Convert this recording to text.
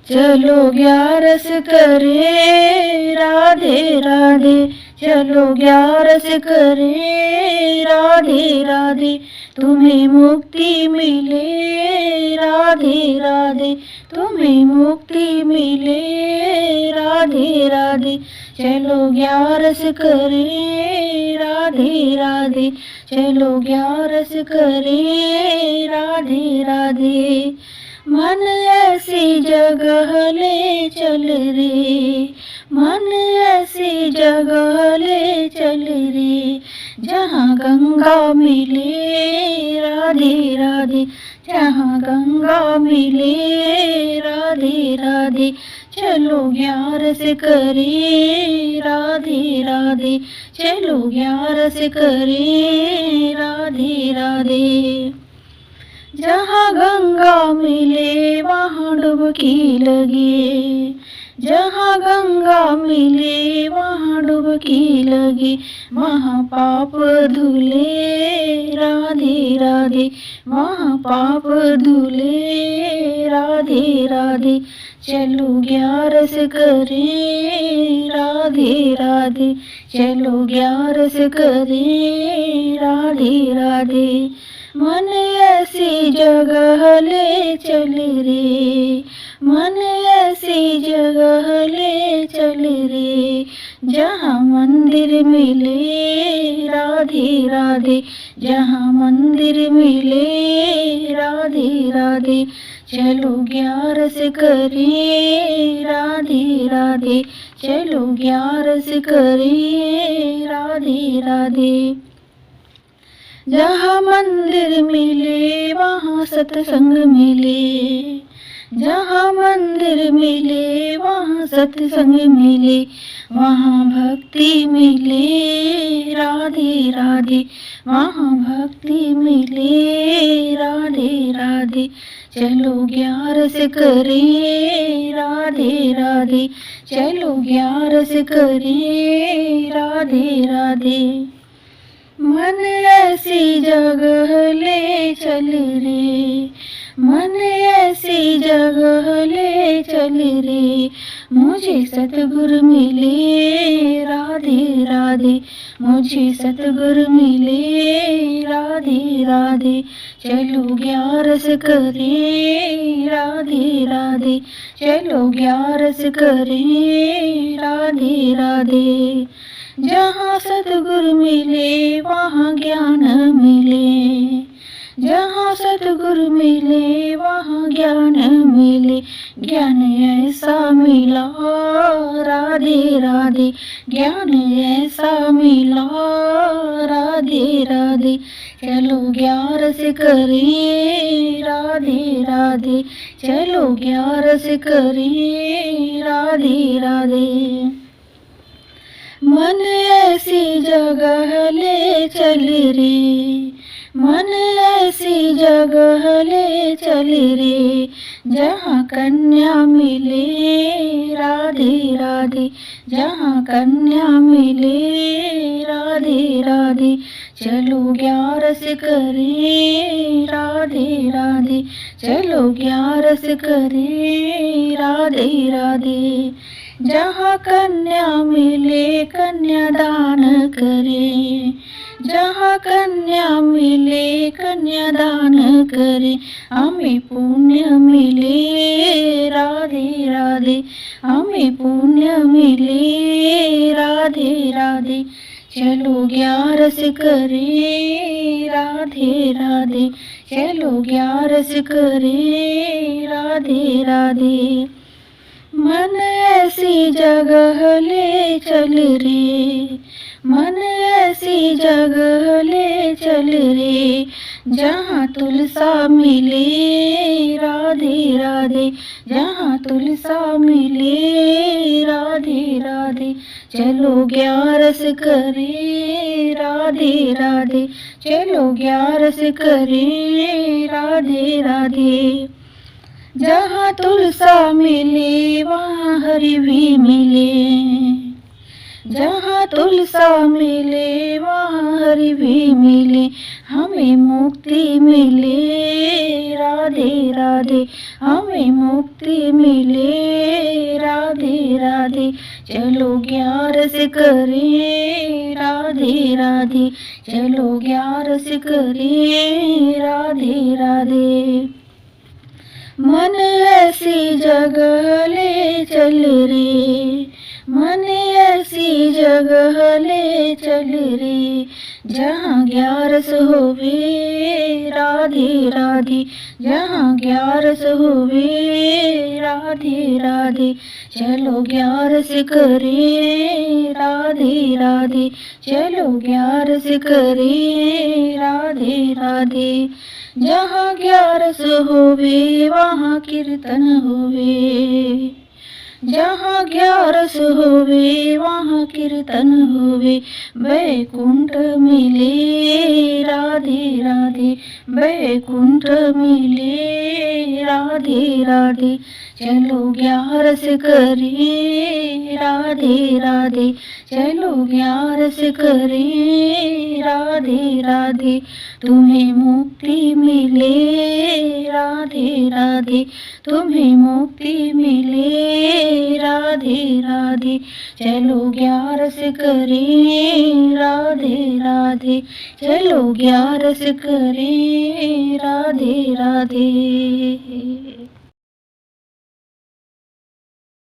चलो ग्यारस करे राधे राधे, चलो ग्यारस करे राधे राधे, तुम्हें मुक्ति मिले राधे राधे, तुम्हें मुक्ति मिले राधे राधे। चलो ग्यारस करे राधे राधे, चलो ग्यारस करे राधे राधे। मन ऐसी जगह ले चल रे, मन ऐसी जगह ले चल रे, जहाँ गंगा मिले राधे राधे, जहाँ गंगा मिले राधे राधे। चलो ग्यारस करे राधे राधे, चलो ग्यारस करे राधे राधे। जहाँ गंगा मिले वहाँ डुबकी लगे, जहाँ गंगा मिले वहाँ डुबकी लगे, वहाँ पाप धुले राधे राधे, वहाँ पाप धुले राधे राधे। चलो ग्यारस करे राधे राधे, चलो ग्यारस करे राधे राधे। मन ऐसी जगह ले चल रे, मन ऐसी जगह ले चल रे, जहाँ मंदिर मिले राधे राधे, जहाँ मंदिर मिले राधे राधे। चलो ग्यारस करे राधे राधे, चलो ग्यारस करे राधे राधे। जहाँ मंदिर मिले वहाँ सत्संग मिले, जहाँ मंदिर मिले वहाँ सत्संग मिले, वहाँ भक्ति मिले राधे राधे, वहाँ भक्ति मिले राधे राधे। चलो ग्यारस करे राधे राधे, चलो ग्यारस करे राधे राधे। मन ऐसी जगह ले चल रे, मन ऐसी जगह ले चल रे, मुझे सतगुरु मिले राधे राधे, मुझे सतगुरु मिले राधे राधे। चलो ग्यारस करे राधे राधे, चलो ग्यारस करे राधे राधे। जहाँ सतगुरु मिले वहाँ ज्ञान मिले, जहाँ सतगुरु मिले वहाँ ज्ञान मिले, ज्ञान ऐसा मिला राधे राधे, ज्ञान ऐसा मिला राधे राधे। चलो ग्यारस करे राधे राधे, चलो ग्यारस करे राधे राधे। मन ऐसी जगह ले चल रे, मन ऐसी जगह ले चल रे, जहाँ कन्या मिले राधे राधे, जहाँ कन्या मिले राधे राधे। चलो ग्यारस करे राधे राधे, चलो ग्यारस करे राधे राधे। जहाँ कन्या मिले कन्यादान करे, जहाँ कन्या मिले कन्यादान करे, हमें पुण्य मिले राधे राधे, हमें पुण्य मिले राधे राधे। चलो ग्यारस करे राधे राधे, चलो ग्यारस करे राधे राधे। मन ऐसी जगह ले चल रे, मन ऐसी जगह ले चल रे, जहाँ तुलसा मिले राधे राधे, जहाँ तुलसा मिले राधे राधे। चलो ग्यारस करे राधे राधे, चलो ग्यारस करे राधे राधे। जहाँ तुलसा मिले वहाँ हरि भी मिले, जहाँ तुलसा मिले वहाँ हरि भी मिले, हमें मुक्ति मिले राधे राधे, हमें मुक्ति मिले राधे राधे। चलो 11 करें राधे राधे, चलो 11 करें राधे राधे। मन ऐसी जगह ले चल रे, मन ऐसी जगह ले चल रे, जहाँ 11 होवे राधे राधे, जहाँ 11 होवे राधे राधे। चलो 11 करें राधे राधे, चलो 11 करें राधे राधे। जहाँ 11 होवे वहाँ कीर्तन होवे, जहाँ 11 होवे वहाँ कीर्तन होवे। वैकुंठ मिले राधे राधे, वैकुंठ मिले राधे राधे। चलो 11 करें राधे राधे, चलो 11 करें राधे राधे। तुम्हें मुक्ति मिले राधे राधे, तुम्हें मुक्ति मिले राधे राधे। चलो 11 करें राधे राधे, चलो 11 करें राधे राधे।